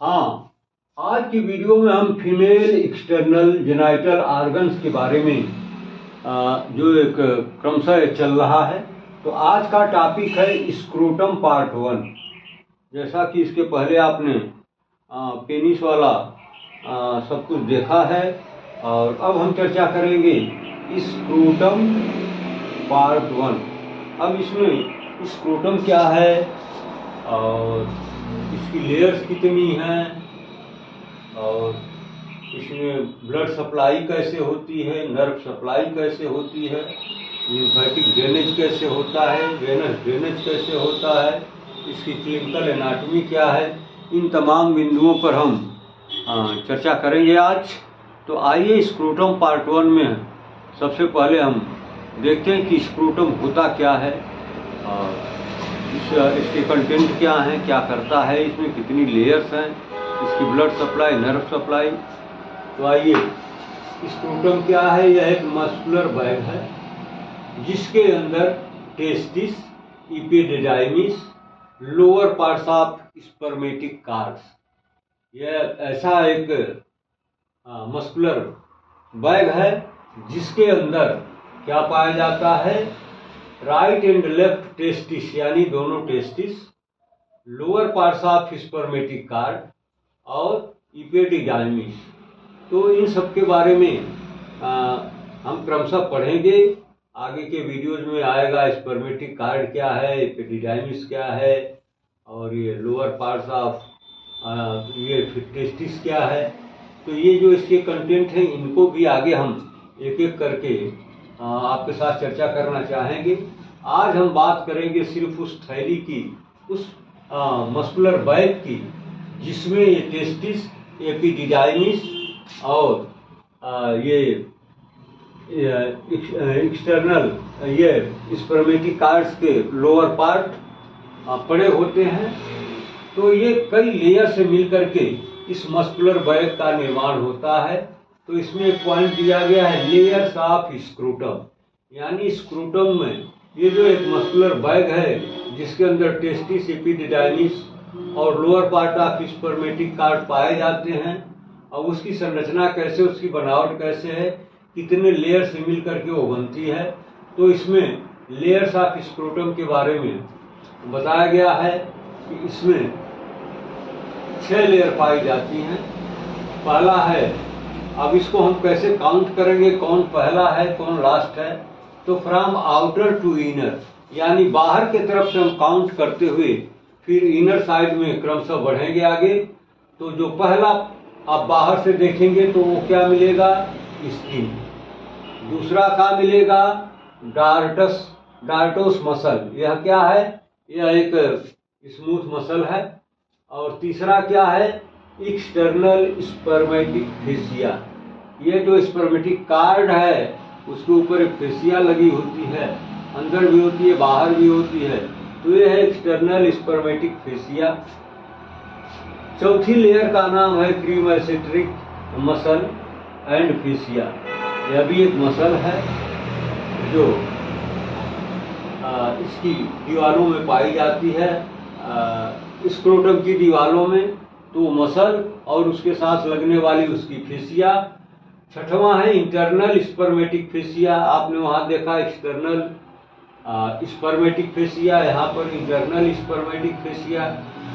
हाँ, आज की वीडियो में हम फीमेल एक्सटर्नल जेनाइटल ऑर्गन्स के बारे में जो एक क्रमशः चल रहा है। तो आज का टॉपिक है स्क्रोटम पार्ट 1। जैसा कि इसके पहले आपने पेनिस वाला सब कुछ देखा है, और अब हम चर्चा करेंगे स्क्रोटम पार्ट 1। अब इसमें स्क्रोटम क्या है और इसकी लेयर्स कितनी हैं, और इसमें ब्लड सप्लाई कैसे होती है, नर्व सप्लाई कैसे होती है, लिम्फेटिक ड्रेनेज कैसे होता है, वेनस ड्रेनेज कैसे होता है, इसकी क्लिनिकल एनाटॉमी क्या है, इन तमाम बिंदुओं पर हम चर्चा करेंगे आज। तो आइए स्क्रोटम पार्ट 1 में सबसे पहले हम देखते हैं कि स्क्रोटम होता क्या है और इसके कंटेंट क्या हैं, क्या करता है, इसमें कितनी लेयर्स हैं, इसकी ब्लड सप्लाई, नर्व सप्लाई। तो आइए, स्क्रोटम क्या है? यह एक मस्कुलर बैग है जिसके अंदर testis, epididymis, lower parts of spermatic cords, यह ऐसा एक मस्कुलर बैग है जिसके अंदर क्या पाया जाता है? राइट एंड लेफ्ट टेस्टिस यानी दोनों testis, lower parts of spermatic cord और इपिडिडाइमिस। तो इन सब के बारे में हम क्रमशः पढ़ेंगे। आगे के वीडियोज में आएगा स्पर्मेटिक कार्ड क्या है, इपिडिडाइमिस क्या है, और ये लोअर पार्ट्स ऑफ ये टेस्टिस क्या है। तो ये जो इसके कंटेंट हैं इनको भी आगे हम एक एक करके आपके साथ चर्चा करना चाहेंगे। आज हम बात करेंगे सिर्फ उस थैली की, उस मस्कुलर बैग की जिसमें ये टेस्टिस, एपिडिडाइमिस और ये एक्सटर्नल ये स्पर्मेटिक कार्ड्स के लोअर पार्ट पड़े होते हैं। तो ये कई लेयर से मिलकर के इस मस्कुलर बैग का निर्माण होता है। तो इसमें एक पॉइंट दिया गया है, लेयर्स ऑफ स्क्रोटम, यानी स्क्रोटम में ये जो एक मस्कुलर बैग है जिसके अंदर टेस्टिस, एपिडिडाइमिस और lower part of spermatic cord पाए जाते हैं, और उसकी संरचना कैसे, उसकी बनावट कैसे है, कितने लेयर से मिल करके वो बनती है। तो इसमें लेयर्स ऑफ स्क्रोटम के बारे में बताया गया है कि इसमें 6 लेयर पाई जाती हैं। पहला है, अब इसको हम कैसे काउंट करेंगे, कौन पहला है कौन लास्ट है? तो फ्रॉम आउटर टू इनर, यानी बाहर की तरफ से हम काउंट करते हुए फिर इनर साइड में क्रमशः बढ़ेंगे आगे। तो जो पहला आप बाहर से देखेंगे तो वो क्या मिलेगा? स्किन। दूसरा क्या मिलेगा? डार्टोस मसल, यह क्या है? यह एक स्मूथ मसल है। और तीसरा क्या है? एक्सटर्नल स्पर्मेटिक फेसिया, ये जो स्पर्मेटिक कार्ड है उसके ऊपर एक फेसिया लगी होती है, अंदर भी होती है बाहर भी होती है। तो ये है एक्सटर्नल स्पर्मेटिक फेसिया। चौथी लेयर का नाम है क्रीमेसेट्रिक मसल एंड फेसिया। यह भी एक मसल है जो इसकी दीवारों में पाई जाती है, स्क्रोटम की दीवारों में। तो मसल और उसके साथ लगने वाली उसकी फेसिया। छठवां है इंटरनल स्पर्मेटिक फेसिया। आपने वहां देखा एक्सटर्नल स्पर्मेटिक फेसिया, यहाँ पर इंटरनल स्पर्मेटिक फेसिया।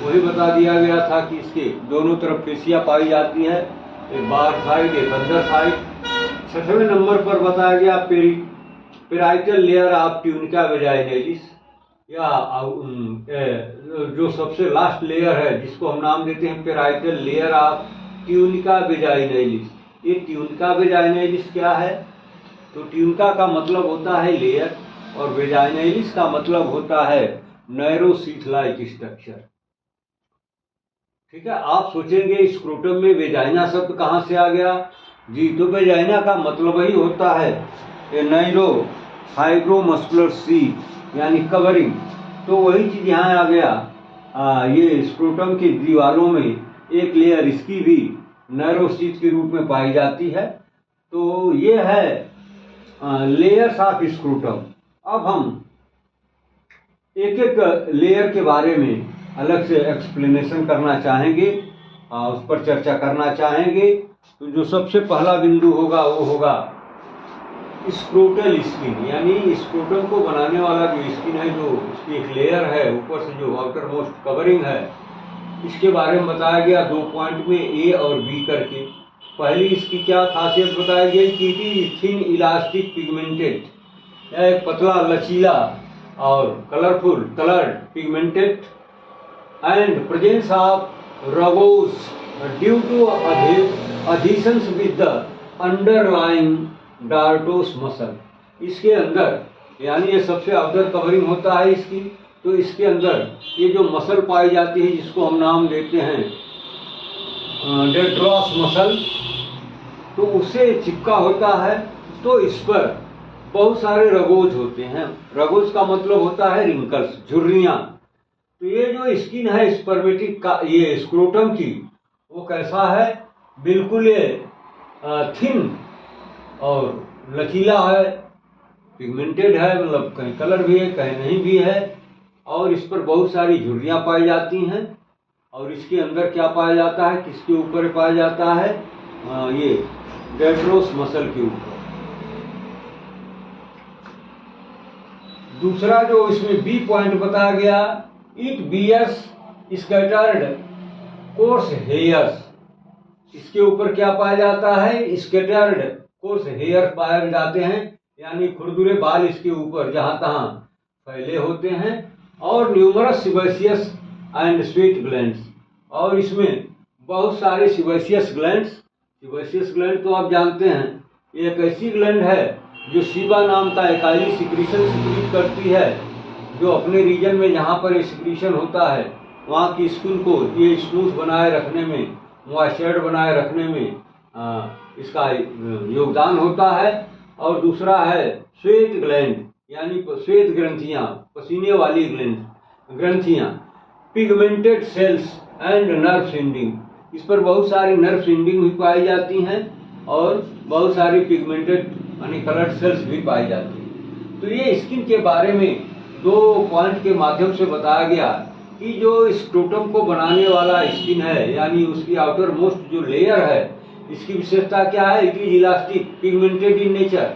वही बता दिया गया था कि इसके दोनों तरफ फेसिया पाई जाती है, एक बाहर साइड एक अंदर साइड। 6वें नंबर पर बताया गया पेराइटल लेयर ऑफ ट्यूनिका वेजाइनैलिस, या जो सबसे लास्ट लेयर है जिसको हम नाम देते हैं पेराइटल लेयर ऑफ ट्यूनिका वेजाइनैलिस। ये ट्यूनिका वेजाइनैलिस क्या है? तो ट्यूनिका का मतलब होता है लेयर और वेजाइनैलिस का मतलब होता है नैरो शीथ लाइक स्ट्रक्चर। ठीक है, आप सोचेंगे स्क्रोटम में वेजाइना शब्द कहाँ से आ गया? जी, तो वेजाइना का मतलब ही होता है नैरो फाइब्रोमस्कुलर शीथ यानी कवरिंग। तो वही चीज यहाँ आ गया। ये स्क्रोटम की दीवारों में एक लेयर इसकी भी नैरो शीथ के रूप में पाई जाती है। तो ये है लेयर्स ऑफ स्क्रोटम। अब हम एक एक लेयर के बारे में अलग से एक्सप्लेनेशन करना चाहेंगे। उस पर चर्चा करना चाहेंगे। तो जो सबसे पहला बिंदु होगा वो होगा स्क्रोटल स्किन, यानी स्क्रोटम को बनाने वाला जो स्किन है, जो उसकी एक लेयर है ऊपर से जो आउटर मोस्ट कवरिंग है, इसके बारे में बताया गया 2 पॉइंट में, ए और बी करके। पहली इसकी क्या खासियत बताई गई कि it is thin elastic pigmented, एक पतला लचीला और coloured pigmented and presence of rugose due to adhesions with the underlying dartos muscle. इसके अंदर, यानी ये सबसे आउटर कवरिंग होता है इसकी, तो इसके अंदर ये जो मसल पाई जाती है जिसको हम नाम देते हैं डेट्रॉस मसल, तो उससे चिपका होता है। तो इस पर बहुत सारे रगोज होते हैं। रगोज का मतलब होता है रिंकल्स, झुर्रियाँ। तो ये जो स्किन है स्पर्मेटिक का, ये स्क्रोटम की, वो कैसा है, बिल्कुल ये थिन और लचीला है, पिगमेंटेड है, मतलब कहीं कलर भी है कहीं नहीं भी है, और इस पर बहुत सारी झुर्रियाँ पाई जाती हैं। और इसके अंदर क्या पाया जाता है, किसके ऊपर पाया जाता है, ये डेट्रोस मसल के ऊपर। दूसरा जो इसमें बी पॉइंट बताया गया, it bears scattered coarse hairs. इसके ऊपर क्या पाया जाता है, स्कैटर्ड कोर्स हेयर पाए जाते हैं, यानी खुरदुरे बाल इसके ऊपर जहां तहां फैले होते हैं। और numerous sebaceous and sweet glands, और इसमें बहुत सारे सिबेशियस ग्लैंड तो आप जानते हैं, ये एक ऐसी ग्लैंड है जो सीबा नाम का एकाइली सिक्रीशन सिक्रीट करती है, जो अपने रीजन में जहाँ पर ये सिक्रीशन होता है वहाँ की स्किन को ये स्मूथ बनाए रखने में, मॉइस्चर्ड बनाए रखने में इसका योगदान होता है। और दूसरा है श्वेत ग्लैंड, यानी श्वेत ग्रंथियाँ, पसीने वाली ग्रंथियाँ, pigmented cells and nerve sending. इस पर बहुत सारी नर्व सेंडिंग भी पाई जाती हैं और बहुत सारी पिगमेंटेड यानी कलर्ड सेल्स भी पाई जाती हैं। तो ये स्किन के बारे में 2 पॉइंट के माध्यम से बताया गया कि जो स्क्रोटम को बनाने वाला स्किन है, यानी उसकी आउटर मोस्ट जो लेयर है, इसकी विशेषता क्या है, it is elastic pigmented in nature,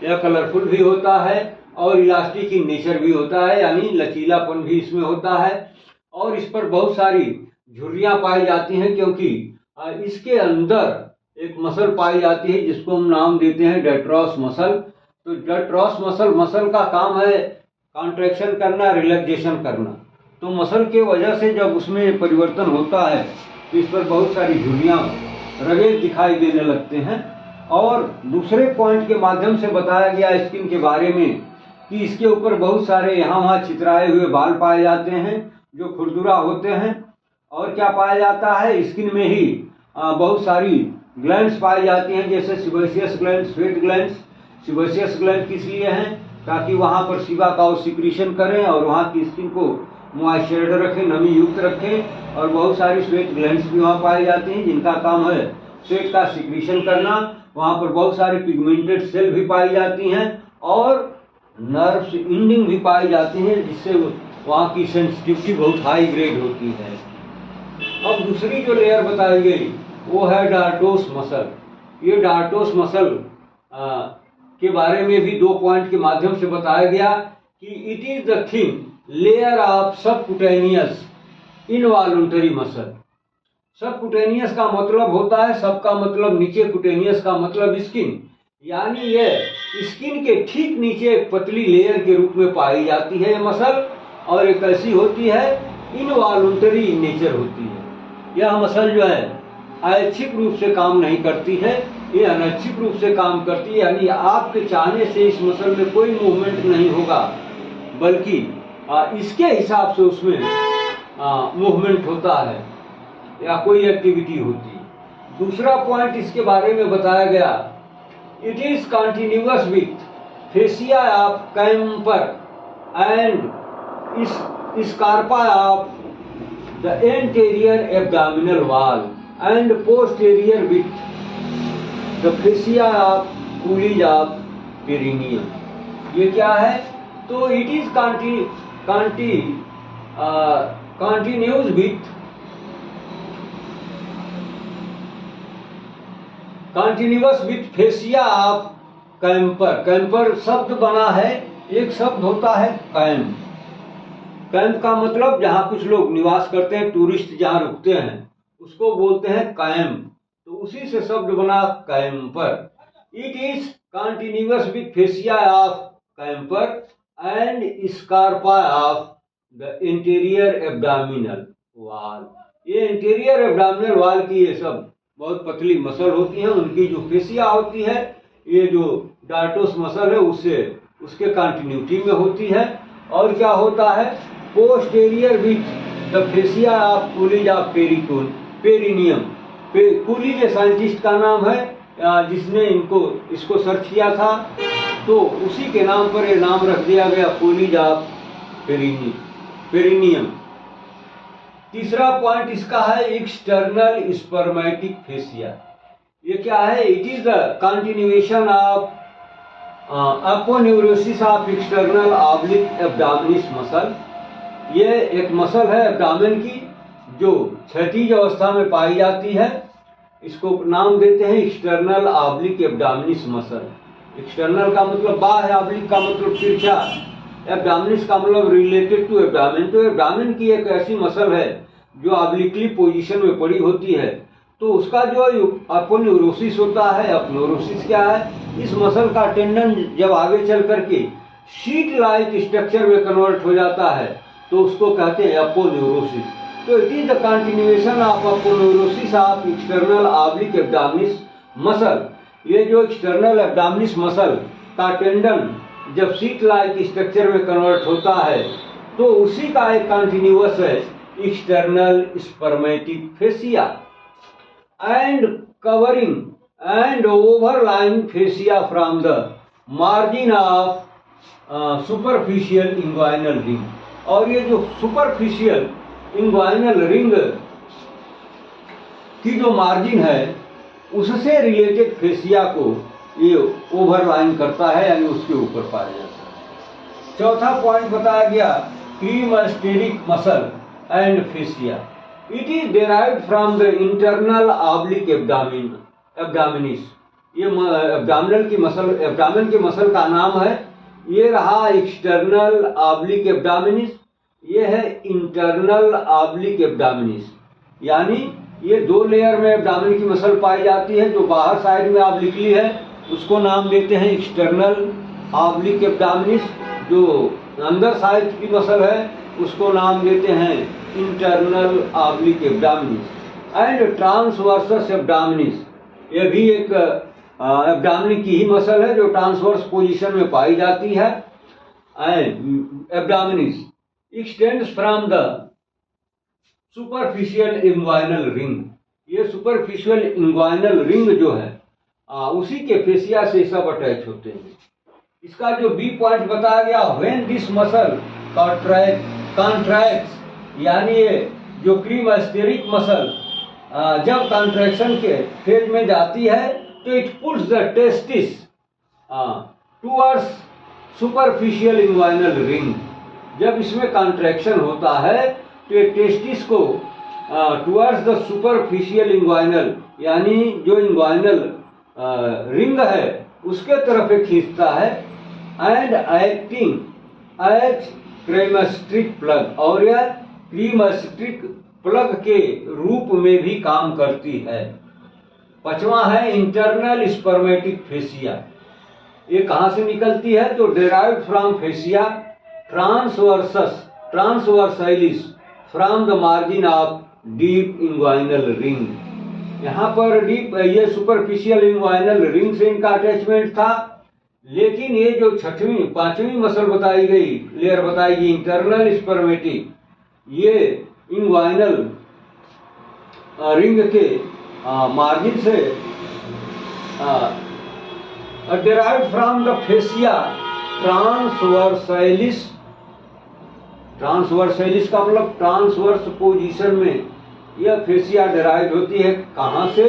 यह कलरफुल भी होता है और इलास्टिक इन नेचर भी होता है, यानी लचीलापन भी इसमें होता है। और इस पर बहुत सारी झुर्रियाँ पाई जाती हैं, क्योंकि इसके अंदर एक मसल पाई जाती है जिसको हम नाम देते हैं डेट्रॉस मसल। तो डेट्रॉस मसल का काम है कॉन्ट्रैक्शन करना, रिलैक्सेशन करना। तो मसल के वजह से जब उसमें परिवर्तन होता है तो इस पर बहुत सारी झुर्रियाँ, रगेज दिखाई देने लगते हैं। और दूसरे पॉइंट के माध्यम से बताया गया स्किन के बारे में कि इसके ऊपर बहुत सारे यहाँ वहाँ चितराए हुए बाल पाए जाते हैं जो खुरदुरा होते हैं। और क्या पाया जाता है, स्किन में ही बहुत सारी ग्लैंड्स पाई जाती हैं, जैसे sebaceous gland, sweat glands. Sebaceous gland किस लिए हैं, ताकि वहाँ पर सीबा का वो सिक्रीशन करें और वहाँ की स्किन को मॉइस्चर्ड रखें, नमी युक्त रखें। और बहुत सारी स्वेट ग्लैंड्स भी वहाँ पाई जाती हैं जिनका काम है स्वेट का सिक्रीशन करना। वहाँ पर बहुत सारी पिगमेंटेड सेल भी पाई जाती हैं और नर्व्स इंडिंग भी पाई जाती हैं, जिससे वहाँ की सेंसिटिविटी बहुत हाई ग्रेड होती है। अब दूसरी जो लेयर बताई गई वो है डार्टोस मसल। ये डार्टोस मसल के बारे में भी 2 पॉइंट के माध्यम से बताया गया कि it is the thin layer of subcutaneous involuntary muscle. Subcutaneous का मतलब होता है, सब का मतलब नीचे, कुटेनियस का मतलब स्किन, यानी ये स्किन के ठीक नीचे एक पतली लेयर के रूप में पाई जाती है ये मसल। और एक ऐसी होती है इनवॉल्यूंटरी नेचर होती है। यह मसल जो है ऐच्छिक रूप से काम नहीं करती है, ये अनैच्छिक रूप से काम करती है, यानी आपके चाहने से इस मसल में कोई मूवमेंट नहीं होगा, बल्कि इसके हिसाब से उसमें मूवमेंट होता है या कोई एक्टिविटी होती है। दूसरा पॉइंट इसके बारे में बताया गया, it is continuous with fascia of camper and स्कार्पा of the anterior abdominal wall and posterior with the fascia of Coolidge of perineum. ये क्या है, तो it is continues with continuous with fascia of camper. Camper शब्द बना है, एक शब्द होता है कैंप। कैंप का मतलब जहाँ कुछ लोग निवास करते हैं, टूरिस्ट जहाँ रुकते हैं उसको बोलते हैं कैंप। तो उसी से शब्द बना camper. It is continuous with fascia of camper and स्कार्पा of the interior abdominal वाल। ये इंटीरियर एब्डामिनल वाल की ये सब बहुत पतली मसल होती हैं, उनकी जो फेसिया होती है, ये जो डार्टोस मसल है उससे उसके कंटिन्यूटी में होती है। और क्या होता है, posterior with the fascia of Coolidge of perineum. Coolidge scientist का नाम है जिसने इसको सर्च किया था, तो उसी के नाम पर ये नाम रख दिया गया, कूलीज ऑफ पेरिनियम। तीसरा पॉइंट इसका है एक्सटर्नल स्पर्मेटिक फेसिया। ये क्या है, it is the continuation of aponeurosis of external oblique abdominis muscle. ये एक मसल है एब्डामिन की जो क्षैतिज अवस्था में पाई जाती है। इसको नाम देते हैं external oblique abdominis muscle. External का मतलब बाह्य, ऑब्लिक का मतलब तिरछा, एब्डामिनिस का मतलब रिलेटेड टू एब्डामिन। तो एब्डामिन की एक ऐसी मसल है जो ऑब्लिकली पोजीशन में पड़ी होती है। तो उसका जो अपोन्यूरोसिस होता है, अपोन्यूरोसिस क्या है, इस मसल का टेंडन जब आगे चल करके शीट लाइक स्ट्रक्चर में कन्वर्ट हो जाता है तो उसको कहते हैं अपोन्यूरोसिस। तो it is the continuation of aponeurosis of external oblique abdominis muscle. ये जो एक्सटर्नल एब्डामिनिस मसल का टेंडन जब शीट लाइक स्ट्रक्चर में कन्वर्ट होता है तो उसी का एक कंटिन्यूअस है external spermatic fascia and covering and overlying fascia from the margin of superficial inguinal ring। और ये जो superficial inguinal ring की जो मार्जिन है उससे रिलेटेड फेसिया को ये ओवरलाइन करता है, यानी उसके ऊपर पाया जाता है। चौथा पॉइंट बताया गया cremasteric muscle and fascia. It is derived from the internal oblique abdominis. ये एब्डामिन की मसल का नाम है। ये रहा एक्सटर्नल ऑब्लिक एब्डामिनिस, ये है इंटरनल ऑब्लिक एब्डामिनिस। यानी ये दो लेयर में एब्डामिन की मसल पाई जाती है। जो बाहर साइड में ऑब्लिकली है उसको नाम देते हैं एक्सटर्नल ऑब्लिक एब्डामिनिस, जो अंदर साइड की मसल है उसको नाम देते हैं इंटरनल ऑब्लिक एब्डामिनिस। एंड ट्रांसवर्सस एब्डामिनिस, ये भी एक एब्डामिन की ही मसल है जो ट्रांसवर्स पोजीशन में पाई जाती है। Abdominis extends from the superficial inguinal ring. ये सुपरफिशियल इंग्वाइनल रिंग जो है उसी के फेसिया से सब अटैच होते हैं। इसका जो बी पॉइंट बताया गया, व्हेन दिस मसल कॉन्ट्रैक्ट्स, यानी ये जो क्रीमास्टेरिक मसल जब कॉन्ट्रैक्शन के फेज में जाती है तो it puts the testis towards superficial inguinal ring. जब इसमें कॉन्ट्रैक्शन होता है तो ये टेस्टिस को टुवर्ड्स द सुपरफिशियल इंग्वाइनल, यानी जो इंग्वाइनल रिंग है उसके तरफ खींचता है। एंड एक्टिंग एज क्रीमास्ट्रिक प्लग, और यह क्रीमास्ट्रिक प्लग के रूप में भी काम करती है। पांचवा है इंटरनल स्पर्मेटिक फेसिया। ये कहाँ से निकलती है, तो derived from fascia transversalis from the margin of deep inguinal ring. यहाँ पर डीप ये सुपरफिशियल इंग्वाइनल रिंग से इनका अटैचमेंट था, लेकिन ये जो पांचवी मसल बताई गई, लेयर बताई गई इंटरनल स्पर्मेटिक, ये इंग्वाइनल रिंग के मार्जिन से डेराइव्ड फ्रॉम द फेसिया ट्रांसवर्साइलिस। ट्रांसवर्साइलिस का मतलब ट्रांसवर्स पोजीशन में यह फेसिया डेराइव होती है। कहाँ से,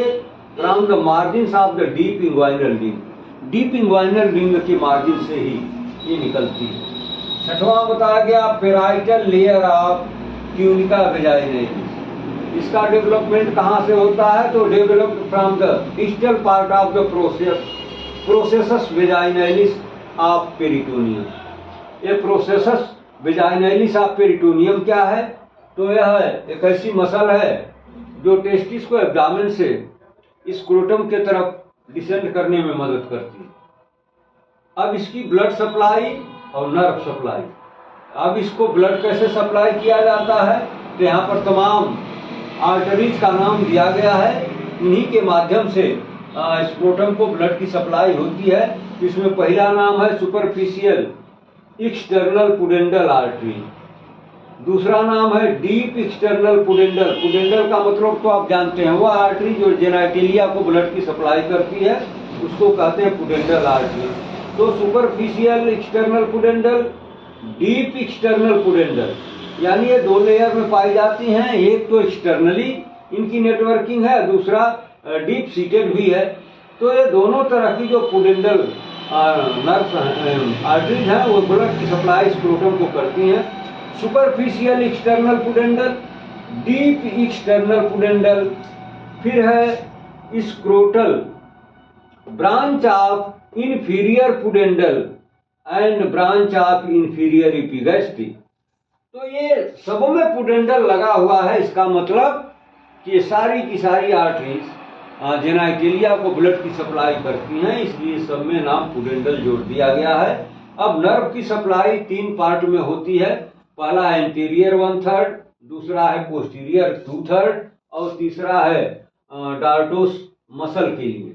from the margin of the deep inguinal ring. Deep inguinal ring के मार्जिन से ही ये निकलती है। छठवां बताया गया parietal layer of tunica vaginalis. इसका डेवलपमेंट कहाँ से होता है? तो developed from the distal part of the processus vaginalis of peritoneum. ये प्रोसेसस वेजाइनैलिस ऑफ पेरिटोनियम क्या है? तो यह एक ऐसी मसल है जो टेस्टिस को एब्डामेन से स्क्रोटम के तरफ डिसेंड करने में मदद करती है। अब इसकी ब्लड सप्लाई और नर्व सप्लाई, अब इसको ब्लड कैसे सप्लाई किया जाता है? तो यहाँ पर तमाम आर्टरीज का नाम दिया गया है, इन्हीं के माध्यम से स्क्रोटम को ब्लड की सप्लाई होती है। इसमें पहला नाम है सुपरफिशियल एक्सटर्नल पुडेंडल आर्टरी, दूसरा नाम है डीप एक्सटर्नल पुडेंडल। पुडेंडल का मतलब तो आप जानते हैं, वह आर्टरी जो जेनाइटेलिया को ब्लड की सप्लाई करती है उसको कहते हैं पुडेंडल आर्टरी। तो superficial external pudendal, deep external pudendal, यानी ये दो लेयर में पाई जाती हैं। एक तो एक्सटर्नली इनकी नेटवर्किंग है, दूसरा डीप सीटेड भी है। तो ये दोनों तरह की जो पुडेंडल नर्व आर्टरीज हैं वो ब्लड की सप्लाई स्क्रोटम को करती हैं। Superficial external pudendal, deep external pudendal, फिर है scrotal branch of inferior pudendal and branch of inferior epigastric. तो ये सबों में पुडेंडल लगा हुआ है। इसका मतलब कि सारी की सारी आर्टरीज जेनाइटेलिया को ब्लड की सप्लाई करती हैं, इसलिए सब में नाम पुडेंडल जोड़ दिया गया है। अब नर्व की सप्लाई 3 पार्ट में होती है। पहला है एंटीरियर 1/3, दूसरा है पोस्टीरियर 2/3 और तीसरा है डार्टोस मसल के लिए।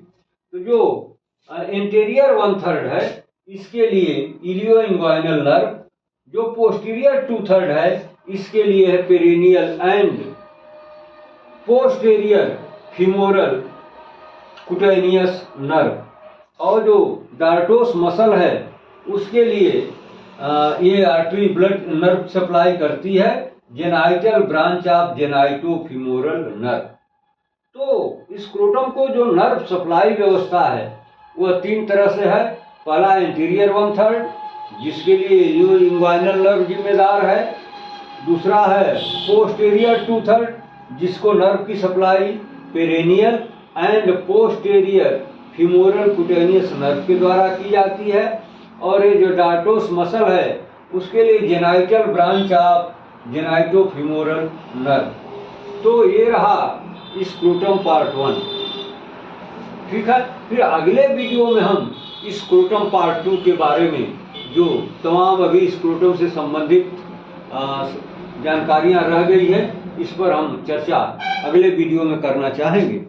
तो जो एंटीरियर 1/3 है इसके लिए इलियो इंग्वाइनल नर्व, जो पोस्टीरियर 2/3 है इसके लिए है perineal and posterior femoral cutaneous nerve, और जो डार्टोस मसल है उसके लिए ये आर्टरी ब्लड नर्व सप्लाई करती है genital branch of genito femoral nerve. तो स्क्रोटम को जो नर्व सप्लाई व्यवस्था है वह 3 तरह से है। पहला एंटीरियर 1/3 जिसके लिए इलियो इंग्वाइनल नर्व जिम्मेदार है, दूसरा है पोस्टीरियर 2/3 जिसको नर्व की supply perennial and posterior femoral cutaneous nerve के द्वारा की जाती है, और ये जो डार्टोस मसल है उसके लिए genital branch of genito femoral nerve. तो ये रहा स्क्रोटम पार्ट 1। ठीक है, फिर अगले वीडियो में हम स्क्रोटम पार्ट 2 के बारे में जो तमाम अभी स्क्रोटम से संबंधित जानकारियां रह गई है इस पर हम चर्चा अगले वीडियो में करना चाहेंगे।